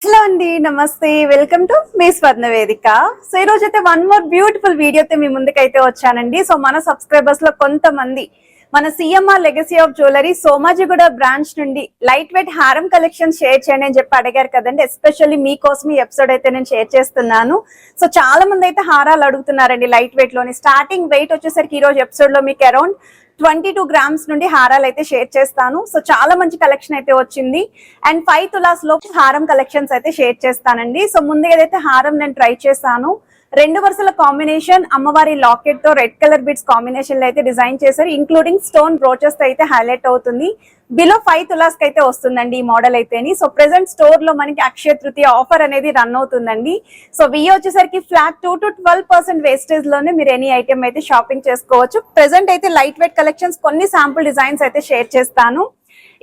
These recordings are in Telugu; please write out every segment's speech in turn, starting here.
హలో అండి, నమస్తే. వెల్కమ్ టు మీ స్వర్ణ వేదిక. సో ఈ రోజు అయితే వన్ మోర్ బ్యూటిఫుల్ వీడియోతో మీ ముందుకైతే వచ్చానండి. సో మన సబ్స్క్రైబర్స్ లో కొంతమంది మన CMR legacy of jewellery Somajiguda branch నుండి లైట్ వెయిట్ హారం కలెక్షన్ షేర్ చేయండి అని చెప్పి అడిగారు కదండి. ఎస్పెషల్లీ మీకోసం ఈ ఎపిసోడ్ అయితే నేను షేర్ చేస్తున్నాను. సో చాలా మంది అయితే హారాలు అడుగుతున్నారండి లైట్ వెయిట్ లోని. స్టార్టింగ్ వెయిట్ వచ్చేసరికి ఈ రోజు ఎపిసోడ్ లో మీకు అరౌండ్ 22 grams నుండి హారాలు అయితే షేర్ చేస్తాను. సో చాలా మంచి కలెక్షన్ అయితే వచ్చింది. అండ్ 5 తులాస్ లోపు హారం కలెక్షన్స్ అయితే షేర్ చేస్తానండి. సో ముందుగా ఏదైతే హారం నేను ట్రై చేశాను, 2 వరుసల కాంబినేషన్ అమ్మవారి లాకెట్ తో రెడ్ కలర్ బిట్స్ కాంబినేషన్ లో అయితే డిజైన్ చేశారు. ఇంక్లూడింగ్ స్టోన్ బ్రోచెస్ అయితే హైలైట్ అవుతుంది. బిలో 5 తులాస్ కి అయితే వస్తుందండి ఈ మోడల్ అయితేని. సో ప్రెసెంట్ స్టోర్ లో మనకి అక్షయ తృతీయ ఆఫర్ అనేది రన్ అవుతుందండి. సో విఏ వచ్చేసరికి ఫ్లాట్ 2 to 12% వేస్టేజ్ లోనే మీరు ఎనీ ఐటమ్ అయితే షాపింగ్ చేసుకోవచ్చు. ప్రెసెంట్ అయితే లైట్ వెయిట్ కలెక్షన్స్ కొన్ని శాంపుల్ డిజైన్స్ అయితే షేర్ చేస్తాను.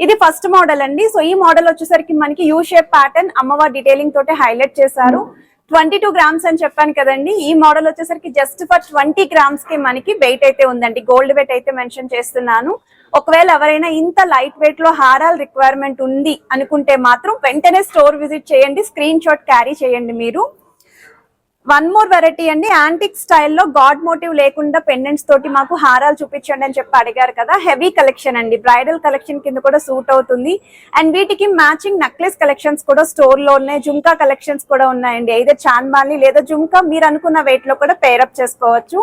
ఇది ఫస్ట్ మోడల్ అండి. సో ఈ మోడల్ వచ్చేసరికి మనకి యూ షేప్ ప్యాటర్న్ అమ్మవారి డీటెయిలింగ్ తోటి హైలైట్ చేశారు. 22 grams అని చెప్పాను కదండి. ఈ మోడల్ వచ్చేసరికి జస్ట్ ఫర్ 20 grams కి మనకి వెయిట్ అయితే ఉందండి. గోల్డ్ వెయిట్ అయితే మెన్షన్ చేస్తున్నాను. ఒకవేళ ఎవరైనా ఇంత లైట్ వెయిట్ లో హారాల్ రిక్వైర్మెంట్ ఉంది అనుకుంటే మాత్రం వెంటనే స్టోర్ విజిట్ చేయండి, స్క్రీన్ షాట్ క్యారీ చేయండి మీరు. వన్ మోర్ వెరైటీ అండి, యాంటిక్ స్టైల్లో గాడ్ మోటివ్ లేకుండా పెండెంట్స్ తోటి మాకు హారాలు చూపించండి అని చెప్పి అడిగారు కదా. హెవీ కలెక్షన్ అండి, బ్రైడల్ కలెక్షన్ కింద కూడా సూట్ అవుతుంది. అండ్ వీటికి మ్యాచింగ్ నెక్లెస్ కలెక్షన్స్ కూడా స్టోర్ లో ఉన్నాయి. జుంకా కలెక్షన్స్ కూడా ఉన్నాయండి. అయితే చాన్బాలి లేదా జుంకా మీరు అనుకున్న వెయిట్ లో కూడా పేరప్ చేసుకోవచ్చు.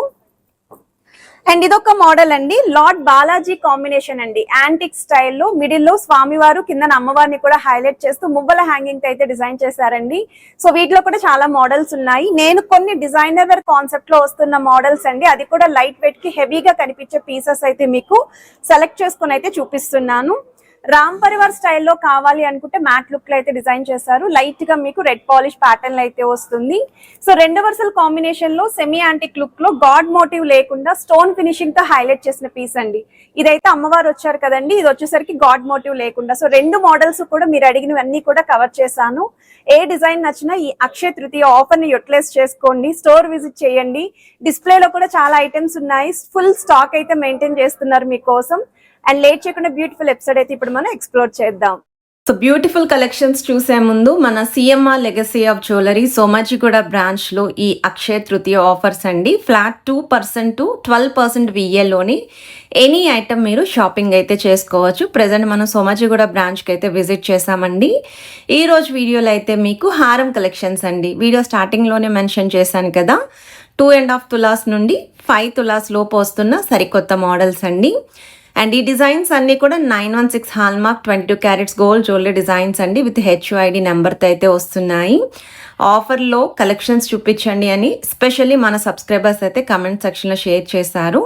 అండ్ ఇదొక మోడల్ అండి, లార్డ్ బాలాజీ కాంబినేషన్ అండి. యాంటిక్ స్టైల్లో మిడిల్ లో స్వామివారు, కింద అమ్మవారిని కూడా హైలైట్ చేస్తూ మువ్వల హ్యాంగింగ్ అయితే డిజైన్ చేశారండి. సో వీటిలో కూడా చాలా మోడల్స్ ఉన్నాయి. నేను కొన్ని డిజైనర్ వేర్ కాన్సెప్ట్ లో వస్తున్న మోడల్స్ అండి, అది కూడా లైట్ వెయిట్ కి హెవీగా కనిపించే పీసెస్ అయితే మీకు సెలెక్ట్ చేసుకుని అయితే చూపిస్తున్నాను. రామ్ పరివార్ స్టైల్లో కావాలి అనుకుంటే మ్యాట్ లుక్ లో అయితే డిజైన్ చేశారు. లైట్ గా మీకు రెడ్ పాలిష్ ప్యాటర్న్ అయితే వస్తుంది. సో 2 వరుసల కాంబినేషన్ లో సెమీ యాంటిక్ లుక్ లో గాడ్ మోటివ్ లేకుండా స్టోన్ ఫినిషింగ్ తో హైలైట్ చేసిన పీస్ అండి. ఇదైతే అమ్మవారు వచ్చారు కదండి, ఇది వచ్చేసరికి గాడ్ మోటివ్ లేకుండా. సో 2 మోడల్స్ కూడా మీరు అడిగినవన్నీ కూడా కవర్ చేశాను. ఏ డిజైన్ నచ్చినా ఈ అక్షయ తృతీయ ఆఫర్ ని యూటిలైజ్ చేసుకోండి, స్టోర్ విజిట్ చేయండి. డిస్ప్లేలో కూడా చాలా ఐటమ్స్ ఉన్నాయి. ఫుల్ స్టాక్ అయితే మెయింటైన్ చేస్తున్నారు మీకోసం. అండ్ లేట్ చేయకుండా బ్యూటిఫుల్ ఎపిసోడ్ అయితే ఇప్పుడు మనం ఎక్స్ప్లోర్ చేద్దాం. సో బ్యూటిఫుల్ కలెక్షన్స్ చూసే ముందు మన CMR legacy of jewellery Somajiguda branch లో ఈ అక్షయ తృతీయ ఆఫర్స్ అండి. ఫ్లాట్ 2% to 12% విఏలోని ఎనీ ఐటమ్ మీరు షాపింగ్ అయితే చేసుకోవచ్చు. ప్రెసెంట్ మనం సోమాజిగూడ బ్రాంచ్కి అయితే విజిట్ చేసామండి. ఈ రోజు వీడియోలో అయితే మీకు హారం కలెక్షన్స్ అండి. వీడియో స్టార్టింగ్లోనే మెన్షన్ చేశాను కదా, 2.5 తులాస్ నుండి 5 తులాస్ లోపు వస్తున్న సరికొత్త మోడల్స్ అండి. అండ్ ఈ డిజైన్స్ అన్నీ కూడా 916 hallmark 22 carats gold jewellery designs అండి, విత్ హెచ్యుఐడి నెంబర్తో అయితే వస్తున్నాయి. ఆఫర్లో కలెక్షన్స్ చూపించండి అని స్పెషల్లీ మన సబ్స్క్రైబర్స్ అయితే కమెంట్ సెక్షన్లో షేర్ చేశారు.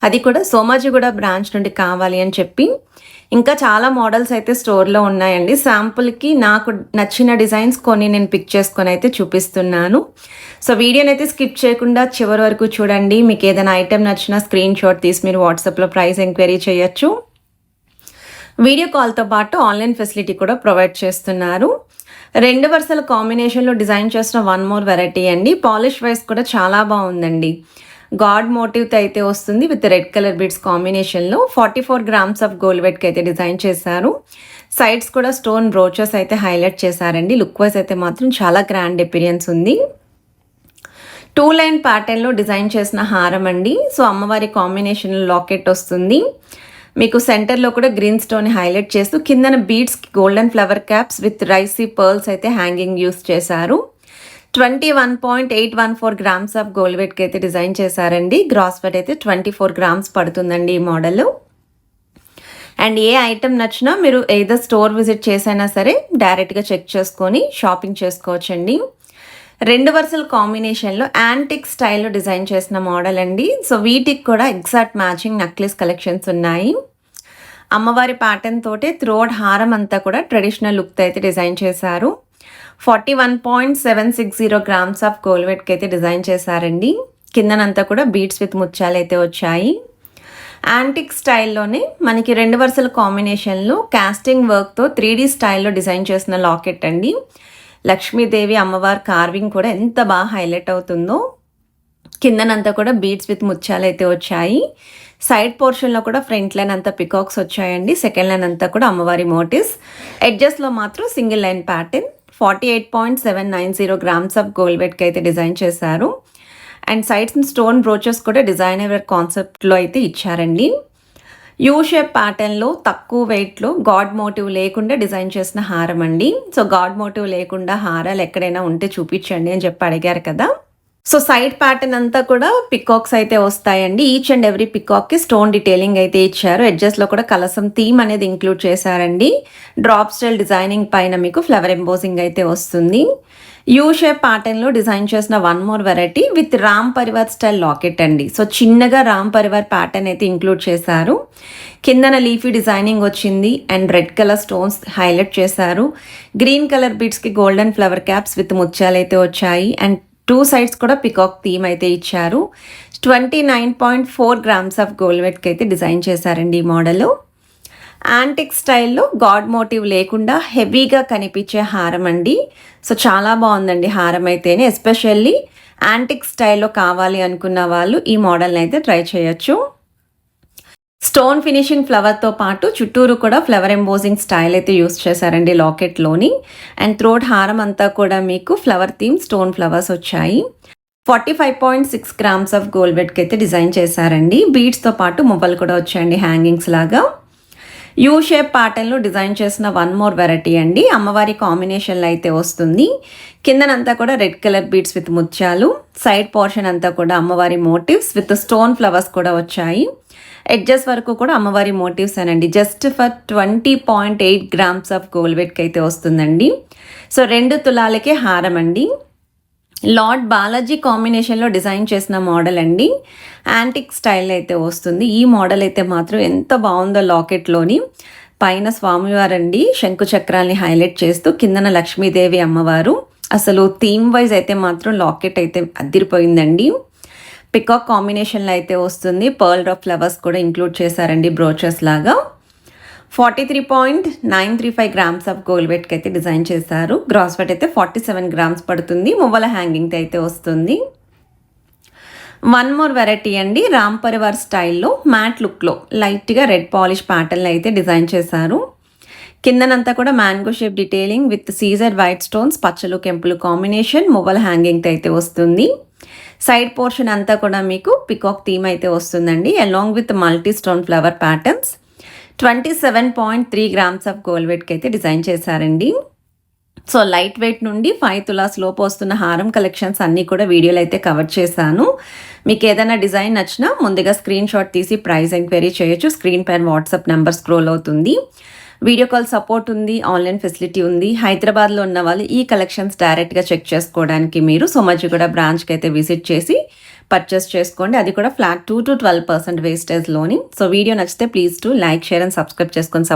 అది కూడా సోమాజిగూడ బ్రాంచ్ నుండి కావాలి అని చెప్పి. ఇంకా చాలా మోడల్స్ అయితే స్టోర్లో ఉన్నాయండి. శాంపుల్కి నాకు నచ్చిన డిజైన్స్ కొన్ని నేను పిక్ చేసుకొని అయితే చూపిస్తున్నాను. సో వీడియోని అయితే స్కిప్ చేయకుండా చివరి వరకు చూడండి. మీకు ఏదైనా ఐటెం నచ్చినా స్క్రీన్ షాట్ తీసి మీరు వాట్సాప్లో ప్రైస్ ఎంక్వైరీ చేయొచ్చు. వీడియో కాల్తో పాటు ఆన్లైన్ ఫెసిలిటీ కూడా ప్రొవైడ్ చేస్తున్నారు. 2 వరుసల కాంబినేషన్లో డిజైన్ చేసిన వన్ మోర్ వెరైటీ అండి. పాలిష్ వైజ్ కూడా చాలా బాగుందండి. గాడ్ మోటివ్తో అయితే వస్తుంది, విత్ రెడ్ కలర్ బిట్స్ కాంబినేషన్లో 44 grams ఆఫ్ గోల్డ్ వెయిట్కి అయితే డిజైన్ చేశారు. సైడ్స్ కూడా స్టోన్ బ్రోచెస్ అయితే హైలైట్ చేశారండి. లుక్ వైజ్ అయితే మాత్రం చాలా గ్రాండ్ అపిరియన్స్ ఉంది. 2 లైన్ ప్యాటర్న్లో డిజైన్ చేసిన హారం అండి. సో అమ్మవారి కాంబినేషన్లో లాకెట్ వస్తుంది. మీకు సెంటర్లో కూడా గ్రీన్ స్టోన్ హైలైట్ చేస్తూ కిందన beads golden flower caps with Raisi pearls అయితే హ్యాంగింగ్ యూస్ చేశారు. 21.814 grams ఆఫ్ గోల్డ్ వెయిట్కి అయితే డిజైన్ చేశారండి. గ్రాస్ వెయిట్ అయితే 24 grams పడుతుందండి ఈ మోడల్. అండ్ ఏ ఐటమ్ నచ్చినా మీరు ఏదో స్టోర్ విజిట్ చేసైనా సరే డైరెక్ట్గా చెక్ చేసుకొని షాపింగ్ చేసుకోవచ్చండి. 2 వరుసల కాంబినేషన్లో యాంటిక్ స్టైల్లో డిజైన్ చేసిన మోడల్ అండి. సో వీటికి కూడా ఎగ్జాక్ట్ మ్యాచింగ్ నెక్లెస్ కలెక్షన్స్ ఉన్నాయి. అమ్మవారి ప్యాటర్న్ తోటి త్రోడ్ హారం అంతా కూడా ట్రెడిషనల్ లుక్తో అయితే డిజైన్ చేశారు. 41.760 grams ఆఫ్ గోల్డ్ వెయిట్కి అయితే డిజైన్ చేశారండి. కిందనంతా కూడా బీడ్స్ విత్ ముత్యాలు అయితే వచ్చాయి. యాంటిక్ స్టైల్లోనే మనకి 2 వరుసల కాంబినేషన్లో కాస్టింగ్ వర్క్తో 3D స్టైల్లో డిజైన్ చేసిన లాకెట్ అండి. లక్ష్మీదేవి అమ్మవారి కార్వింగ్ కూడా ఎంత బాగా హైలైట్ అవుతుందో. కిందనంతా కూడా బీడ్స్ విత్ ముత్యాలు అయితే వచ్చాయి. సైడ్ పోర్షన్లో కూడా ఫ్రంట్ లైన్ అంతా పికాక్స్ వచ్చాయండి. సెకండ్ లైన్ అంతా కూడా అమ్మవారి మోటివ్స్. ఎడ్జెస్లో మాత్రం single line pattern. 48.790 grams of gold వెయిట్కి అయితే డిజైన్ చేశారు. అండ్ సైడ్స్ స్టోన్ బ్రోచెస్ కూడా డిజైనర్ కాన్సెప్ట్లో అయితే ఇచ్చారండి. యూ షేప్ ప్యాటర్న్లో తక్కువ వెయిట్లో గాడ్ మోటివ్ లేకుండా డిజైన్ చేసిన హారం అండి. సో గాడ్ మోటివ్ లేకుండా హారాలు ఎక్కడైనా ఉంటే చూపించండి అని చెప్పి అడిగారు కదా. సో సైడ్ ప్యాటర్న్ అంతా కూడా పికాక్స్ అయితే వస్తాయండి. ఈచ్ అండ్ ఎవ్రీ పికాక్కి స్టోన్ డీటెయిలింగ్ అయితే ఇచ్చారు. ఎడ్జెస్లో కూడా కలసం థీమ్ అనేది ఇంక్లూడ్ చేశారండి. డ్రాప్ స్టైల్ డిజైనింగ్ పైన మీకు ఫ్లవర్ ఎంబోజింగ్ అయితే వస్తుంది. యూ షేప్ ప్యాటర్న్లో డిజైన్ చేసిన one more variety with Ram Parivar style locket అండి. సో చిన్నగా రామ్ పరివార్ ప్యాటర్న్ అయితే ఇంక్లూడ్ చేశారు. కిందన లీఫీ డిజైనింగ్ వచ్చింది and red colour stones highlight చేశారు. గ్రీన్ కలర్ బీడ్స్కి గోల్డెన్ ఫ్లవర్ క్యాప్స్ విత్ ముత్యాలు అయితే వచ్చాయి. అండ్ 2 సైడ్స్ కూడా పికాక్ థీమ్ అయితే ఇచ్చారు. 29.4 గ్రామ్స్ ఆఫ్ గోల్డ్ వెయిట్కి అయితే డిజైన్ చేశారండి ఈ మోడల్. యాంటిక్ స్టైల్లో గాడ్ మోటివ్ లేకుండా హెవీగా కనిపించే హారం అండి. సో చాలా బాగుందండి హారం అయితేనే. ఎస్పెషల్లీ యాంటిక్ స్టైల్లో కావాలి అనుకున్న వాళ్ళు ఈ మోడల్ని అయితే ట్రై చేయొచ్చు. స్టోన్ ఫినిషింగ్ ఫ్లవర్తో పాటు చుట్టూరు కూడా ఫ్లవర్ ఎంబోజింగ్ స్టైల్ అయితే యూస్ చేశారండి లాకెట్లోని. అండ్ థ్రోట్ హారం అంతా కూడా మీకు ఫ్లవర్ థీమ్ స్టోన్ ఫ్లవర్స్ వచ్చాయి. 45.6 గ్రామ్స్ ఆఫ్ గోల్డ్ వెయిట్కి అయితే డిజైన్ చేశారండి. బీడ్స్తో పాటు మువ్వలు కూడా వచ్చాయండి హ్యాంగింగ్స్ లాగా. యూ షేప్ ప్యాటర్న్లో డిజైన్ చేసిన వన్ మోర్ వెరైటీ అండి. అమ్మవారి కాంబినేషన్లో అయితే వస్తుంది. కిందనంతా కూడా రెడ్ కలర్ బీడ్స్ విత్ ముత్యాలు. సైడ్ పోర్షన్ అంతా కూడా అమ్మవారి మోటివ్స్ విత్ స్టోన్ ఫ్లవర్స్ కూడా వచ్చాయి. ఎడ్జెస్ వరకు కూడా అమ్మవారి మోటివ్స్ అనండి. Just for 20.8 grams of gold వెయిట్కి అయితే వస్తుందండి. సో 2 తులాలకే హారం అండి. లార్డ్ బాలాజీ కాంబినేషన్లో డిజైన్ చేసిన మోడల్ అండి. యాంటిక్ స్టైల్ అయితే వస్తుంది. ఈ మోడల్ అయితే మాత్రం ఎంత బాగుందో లాకెట్లోని. పైన స్వామివారండి శంకు చక్రాల్ని హైలైట్ చేస్తూ కిందన లక్ష్మీదేవి అమ్మవారు. అసలు థీమ్ వైజ్ అయితే మాత్రం లాకెట్ అయితే అదిరిపోయిందండి. పికాక్ కాంబినేషన్లో అయితే వస్తుంది. పర్ల్ డ్రాప్ ఫ్లవర్స్ కూడా ఇంక్లూడ్ చేశారండి బ్రోచెస్ లాగా. 43.935 గ్రామ్స్ ఆఫ్ గోల్డ్ వెయిట్కి అయితే డిజైన్ చేశారు. గ్రాస్ వెయిట్ అయితే 47 గ్రామ్స్ పడుతుంది. మువ్వల హ్యాంగింగ్ అయితే వస్తుంది. వన్ మోర్ వెరైటీ అండి. రామ్ పరివార్ స్టైల్లో మ్యాట్ లుక్లో లైట్గా రెడ్ పాలిష్ ప్యాటర్న్లో అయితే డిజైన్ చేశారు. కిందనంతా కూడా మ్యాంగో షేప్ డీటెయిలింగ్ విత్ సీజర్ వైట్ స్టోన్స్ పచ్చలు కెంపులు కాంబినేషన్ మువ్వల హ్యాంగింగ్ అయితే వస్తుంది. సైడ్ పోర్షన్ అంతా కూడా మీకు పికాక్ థీమ్ అయితే వస్తుందండి along with multi stone flower patterns. 27.3 grams of gold వెయిట్కి అయితే డిజైన్ చేశారండి. సో లైట్ వెయిట్ నుండి 5 తులాస్ లోపు వస్తున్న హారం కలెక్షన్స్ అన్నీ కూడా వీడియోలో అయితే కవర్ చేశాను. మీకు ఏదైనా డిజైన్ నచ్చినా ముందుగా స్క్రీన్ షాట్ తీసి ప్రైస్ ఎంక్వైరీ చేయొచ్చు. స్క్రీన్ పైన వాట్సాప్ నెంబర్ స్క్రోల్ అవుతుంది. వీడియో కాల్ సపోర్ట్ ఉంది. ఆన్లైన్ ఫెసిలిటీ ఉంది. హైదరాబాద్లో ఉన్న వాళ్ళు ఈ కలెక్షన్స్ డైరెక్ట్గా చెక్ చేసుకోవడానికి మీరు సోమాజిగూడ బ్రాంచ్కి అయితే విజిట్ చేసి పర్చేస్ చేసుకోండి. అది కూడా ఫ్లాట్ 2 to 12% వేస్టేజ్లోని. సో వీడియో నచ్చితే please to like share and subscribe చేసుకొని